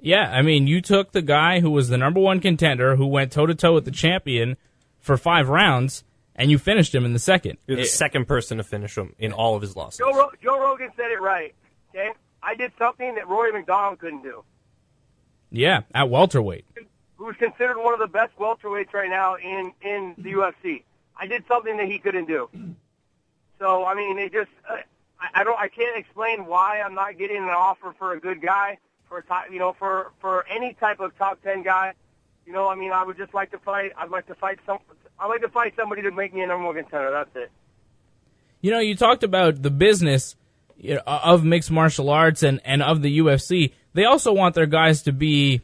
Yeah, I mean, you took the guy who was the number one contender, who went toe-to-toe with the champion for 5 rounds, and you finished him in the second. You're the second person to finish him in all of his losses. Joe Rogan said it right, okay? I did something that Rory McDonald couldn't do. Yeah, at welterweight. Who's considered one of the best welterweights right now in the UFC. I did something that he couldn't do. So, I mean, it just I can't explain why I'm not getting an offer for a good guy, for a top, for any type of top 10 guy. I mean, I would just like to fight. I'd like to fight somebody to make me a number one contender. That's it. You talked about the business of mixed martial arts and of the UFC. They also want their guys to be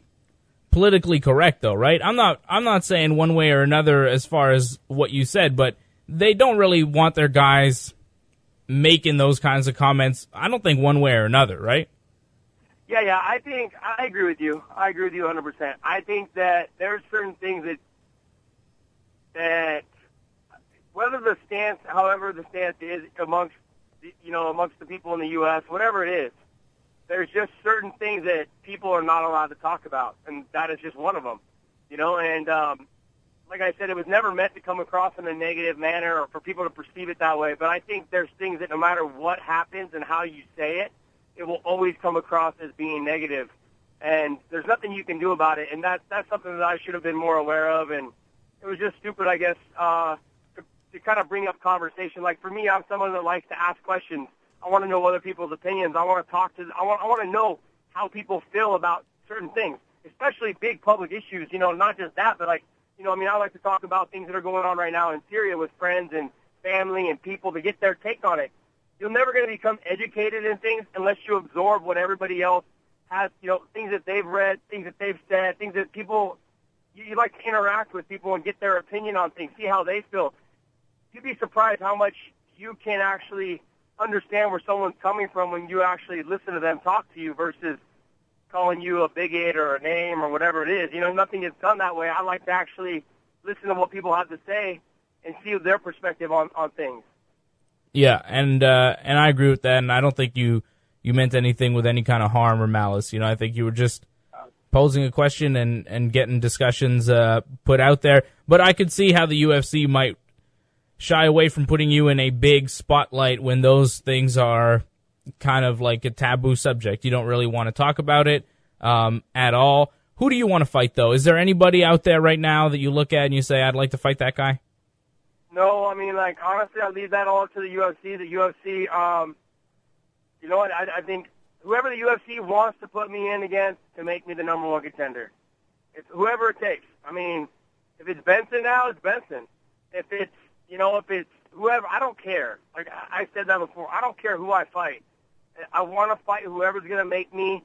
politically correct, though, right? I'm not saying one way or another as far as what you said, but they don't really want their guys making those kinds of comments. I don't think one way or another, right? Yeah. I agree with you. I agree with you 100%. I think that there's certain things that however the stance is amongst the people in the U.S., whatever it is, there's just certain things that people are not allowed to talk about, and that is just one of them. And like I said, it was never meant to come across in a negative manner or for people to perceive it that way. But I think there's things that no matter what happens and how you say it, it will always come across as being negative. And there's nothing you can do about it. And that's something that I should have been more aware of. And it was just stupid, I guess, to kind of bring up conversation. Like for me, I'm someone that likes to ask questions. I want to know other people's opinions. I want to I want to know how people feel about certain things, especially big public issues. Not just that, but I like to talk about things that are going on right now in Syria with friends and family and people to get their take on it. You're never going to become educated in things unless you absorb what everybody else has, things that they've read, things that they've said, things that people, you like to interact with people and get their opinion on things, see how they feel. You'd be surprised how much you can actually understand where someone's coming from when you actually listen to them talk to you versus calling you a bigot or a name or whatever it is. Nothing is done that way. I like to actually listen to what people have to say and see their perspective on things. Yeah, and I agree with that, and I don't think you meant anything with any kind of harm or malice. I think you were just posing a question and getting discussions put out there. But I could see how the UFC might shy away from putting you in a big spotlight when those things are kind of like a taboo subject. You don't really want to talk about it at all. Who do you want to fight, though? Is there anybody out there right now that you look at and you say, I'd like to fight that guy? No, I mean, honestly, I leave that all up to the UFC. The UFC, you know what, I think whoever the UFC wants to put me in against to make me the number one contender. It's whoever it takes. I mean, if it's Benson now, it's Benson. If it's whoever, I don't care. Like I said that before, I don't care who I fight. I want to fight whoever's going to make me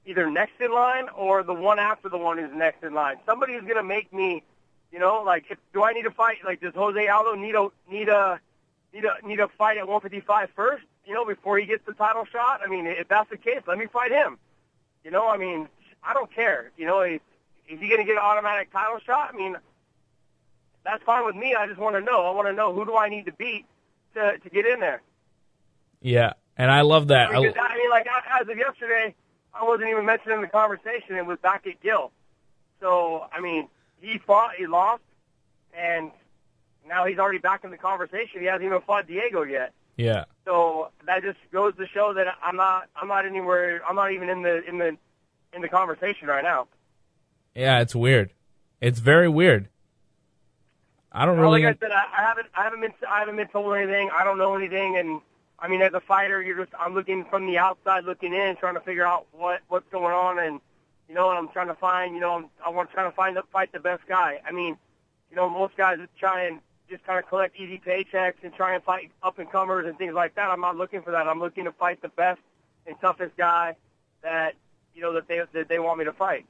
either next in line or the one after the one who's next in line. Somebody who's going to make me, do I need to fight? Like, does Jose Aldo need a fight at 155 first? Before he gets the title shot. I mean, if that's the case, let me fight him. I mean, I don't care. Is he going to get an automatic title shot? I mean, that's fine with me. I just want to know. I want to know who do I need to beat to get in there. Yeah, and I love that. As of yesterday, I wasn't even mentioned in the conversation. It was back at Gill. So, I mean, he fought, he lost, and now he's already back in the conversation. He hasn't even fought Diego yet. Yeah. So that just goes to show that I'm not anywhere. I'm not even in the conversation right now. Yeah, it's weird. It's very weird. I don't really. Like I said, I haven't been told anything. I don't know anything, and I mean, as a fighter, I'm looking from the outside, looking in, trying to figure out what's going on, and and I'm trying to find, fight the best guy. I mean, most guys try and just kind of collect easy paychecks and try and fight up-and-comers and things like that. I'm not looking for that. I'm looking to fight the best and toughest guy that they want me to fight.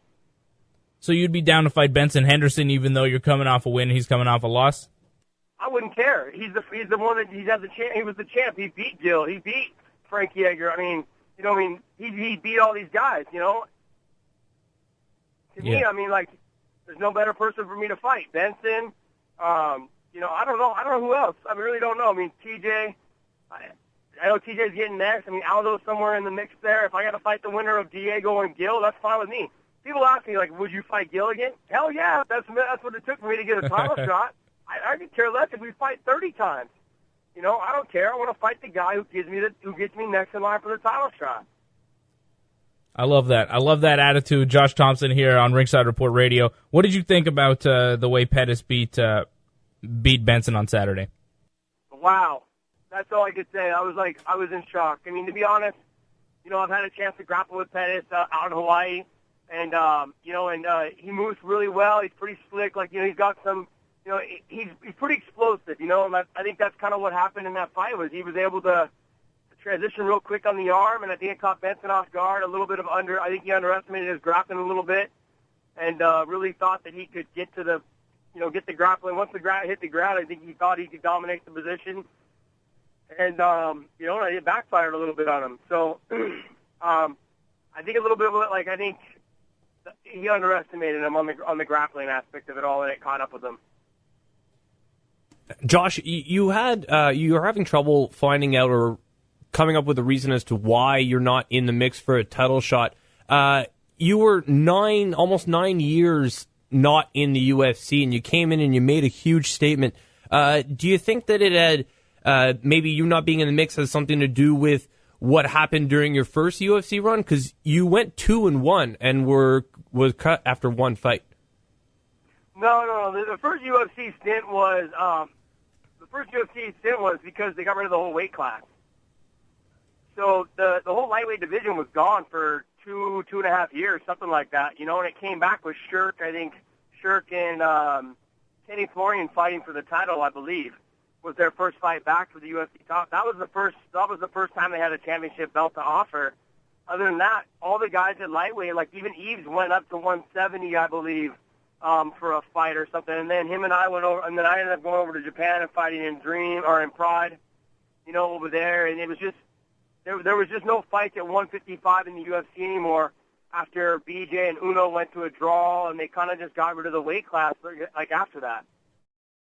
So you'd be down to fight Benson Henderson, even though you're coming off a win, he's coming off a loss? I wouldn't care. He's the one that he was the champ. He beat Gill. He beat Frank Yeager. I mean, he beat all these guys. To me, I mean, there's no better person for me to fight. Benson. I don't know. I don't know who else. I really don't know. I mean, TJ. I know TJ's getting next. I mean, Aldo's somewhere in the mix there. If I got to fight the winner of Diego and Gil, that's fine with me. People ask me, like, would you fight Gil again? Hell yeah, that's what it took for me to get a title shot. I could care less if we fight 30 times. You know, I don't care. I want to fight the guy who gets me next in line for the title shot. I love that. I love that attitude. Josh Thomson here on Ringside Report Radio. What did you think about the way Pettis beat Benson on Saturday? Wow. That's all I could say. I was in shock. I mean, to be honest, you know, I've had a chance to grapple with Pettis out in Hawaii. And, he moves really well. He's pretty slick. Like, you know, he's got some, you know, he's pretty explosive, you know, and I think that's kind of what happened in that fight was he was able to transition real quick on the arm, and I think it caught Benson off guard, I think he underestimated his grappling a little bit and really thought that he could get to get the grappling. Once the hit the ground, I think he thought he could dominate the position. And, it backfired a little bit on him. So, I think a little bit of it, I think he underestimated him on the grappling aspect of it all, and it caught up with him. Josh, you were having trouble finding out or coming up with a reason as to why you're not in the mix for a title shot. You were almost 9 years not in the UFC, and you came in and you made a huge statement. Do you think that it had maybe you not being in the mix has something to do with what happened during your first UFC run? Because you went 2-1 and was cut after one fight. No. The first UFC stint was because they got rid of the whole weight class. So the whole lightweight division was gone for two and a half years, something like that, you know. And it came back with Shirk and Kenny Florian fighting for the title, I believe, was their first fight back for the UFC top. That was the first time they had a championship belt to offer. Other than that, all the guys at lightweight, like even Eves went up to 170, I believe, for a fight or something. And then him and I went over, and then I ended up going over to Japan and fighting in Pride, you know, over there. And it was just there was just no fights at 155 in the UFC anymore after BJ and Uno went to a draw, and they kind of just got rid of the weight class like after that.